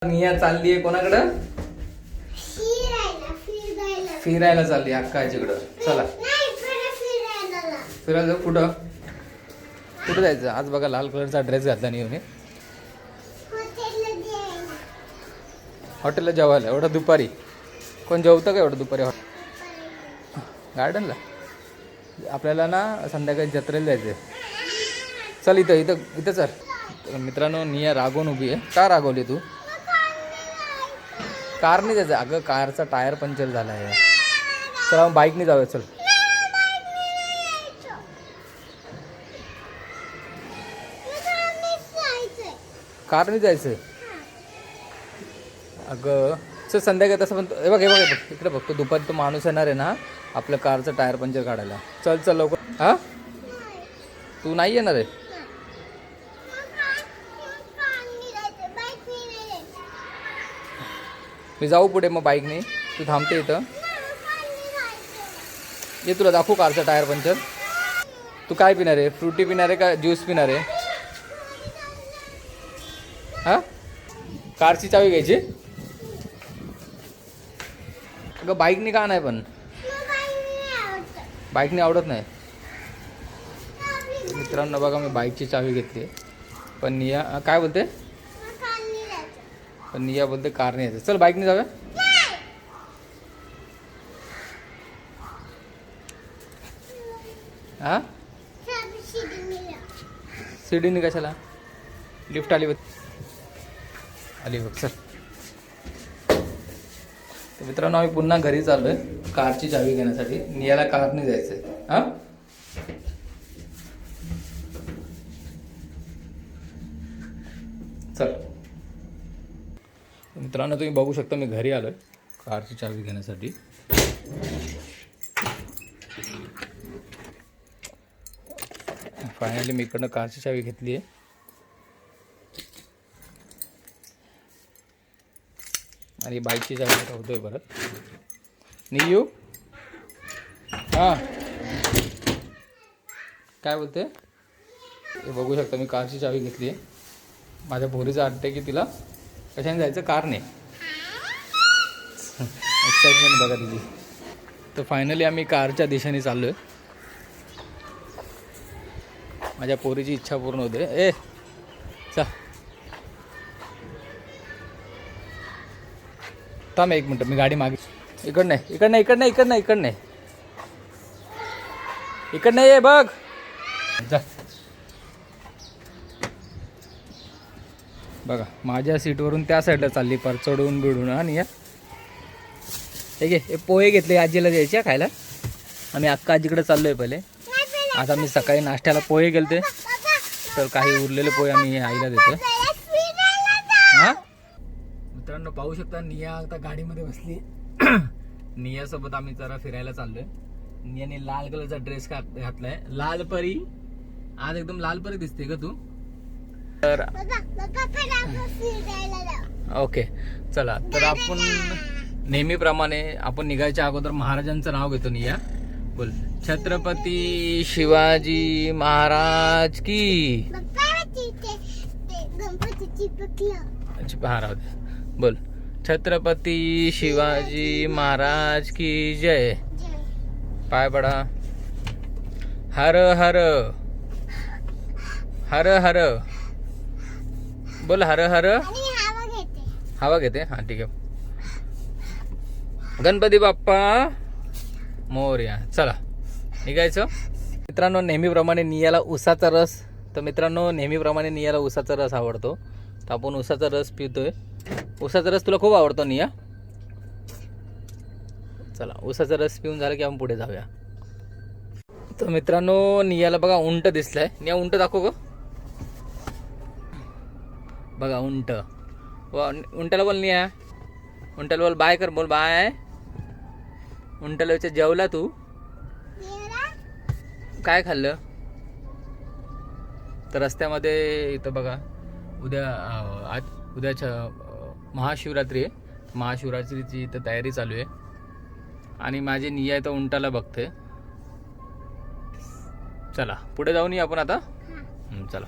निया चालली आहे कोणाकडं? फिरायला चालली अक्काच्याकडं. चला फिरायला जाऊ. कुठं कुठं जायचं आज? बघा लाल कलरचा ड्रेस घातला नाही म्हणे. हॉटेलला जेवायला एवढं दुपारी कोण जेवतं का एवढं दुपारी? गार्डनला आपल्याला ना संध्याकाळी जत्रेला जायचं. चल इथं इथं इथं चल. मित्रांनो निया रागवून उभी आहे. का रागवली तू? कारने जायचं. अगं कारचा टायर पंक्चर झाला आहे. चला मग बाईकने जाऊया. चल कारने जायचं. अगं चल संध्याकाळी तसं पण हे बघ हे बघ हे बघ इकडे बघ. तो दुपारी तो माणूस येणार आहे ना आपलं कारचं टायर पंक्चर काढायला. चल चल लवकर. हां तू नाही येणार आहे? मी जाऊ पुढे मग बाईकने. तू थांबते इथं. ये तुला दाखवू कारचं टायर पंक्चर. तू काय पिणार आहे? फ्रुटी पिणार आहे का ज्यूस पिणार आहे? हां कारची चावी घ्यायची. अगं बाईकने का नाही? पण बाईकने आवडत नाही. मित्रांनो बघा मी बाईकची चावी घेतली पण निया काय बोलते? पण निया बोलते कारने यायचं. चल बाईकने जाऊया. हां सीडीने कशाला? लिफ्ट आली बघ. आली बघ. चल तर मित्रांनो आम्ही पुन्हा घरी चाललोय कारची चावी घेण्यासाठी. नियाला कारने जायचंय. हां चल मित्रांनो तुम्ही बघू शकता मी घरी आलोय कारची चावी घेण्यासाठी. फायनली मी इकडनं कारची चावी घेतली आहे. आणि बाईकची चावी ठेवतोय परत. नियू हां काय बोलते? हे बघू शकता मी कारची चावी घेतली आहे. माझ्या पोरीचं वाटतंय की तिला कशाने जायचं? कारने. एक्साइटमेंट बघा तिची. तर फायनली आम्ही कारच्या दिशेने चाललो आहे. माझ्या पोरीची इच्छा पूर्ण होते. ए चा थांब एक मिनटं मी गाडी मागे. इकड नाही इकड नाही इकड नाही इकड नाही इकड नाही इकड नाही आहे बघ. जा बघा माझ्या सीटवरून त्या साईडला चालली पर चढून बिडून. आणि या हे पोहे घेतले आजीला द्यायचे खायला. आम्ही अक्का आजीकडे चाललोय पहिले. आता मी सकाळी नाश्त्याला पोहे गेलते तर काही उरलेले पोहे आम्ही आईला देतो. हां मित्रांनो पाहू शकता निया आता गाडीमध्ये बसली. नियासोबत आम्ही जरा फिरायला चाललोय. नियाने लाल कलरचा ड्रेस घातलाय. लाल परी आज एकदम लाल परी दिसते का तू? तर ओके चला. तर आपण नेहमीप्रमाणे आपण निघायच्या अगोदर महाराजांचं नाव घेतो. निया बोल. छत्रपती शिवाजी महाराज की. महाराज बोल. छत्रपती शिवाजी महाराज की जय. पाय पडा. हर हर हर हर बोल. हर हर हवा घेते. हां ठीक आहे. गणपती बाप्पा मोरया. चला निघायचं. मित्रांनो नेहमीप्रमाणे नियाला उसाचा रस. तर मित्रांनो नेहमीप्रमाणे नियाला उसाचा रस आवडतो तर आपण उसाचा रस पितोय. उसाचा रस तुला खूप आवडतो निया? चला उसाचा रस पिऊन झाला की आपण पुढे जाऊया. तर मित्रांनो नियाला बघा उंट दिसलाय. निया उंट दाखव ग. बघा उंट. उंटाला बोल निया. उंटाला बोल बाय कर. बोल बाय. उंटाला विचार जेवला तू? काय खाल्लं? तर रस्त्यामध्ये इथं बघा उद्याच्या महाशिवरात्री आहे. महाशिवरात्रीची इथं तयारी चालू आहे आणि माझी निया इथं उंटाला बघते. चला पुढे जाऊन आपण आता. चला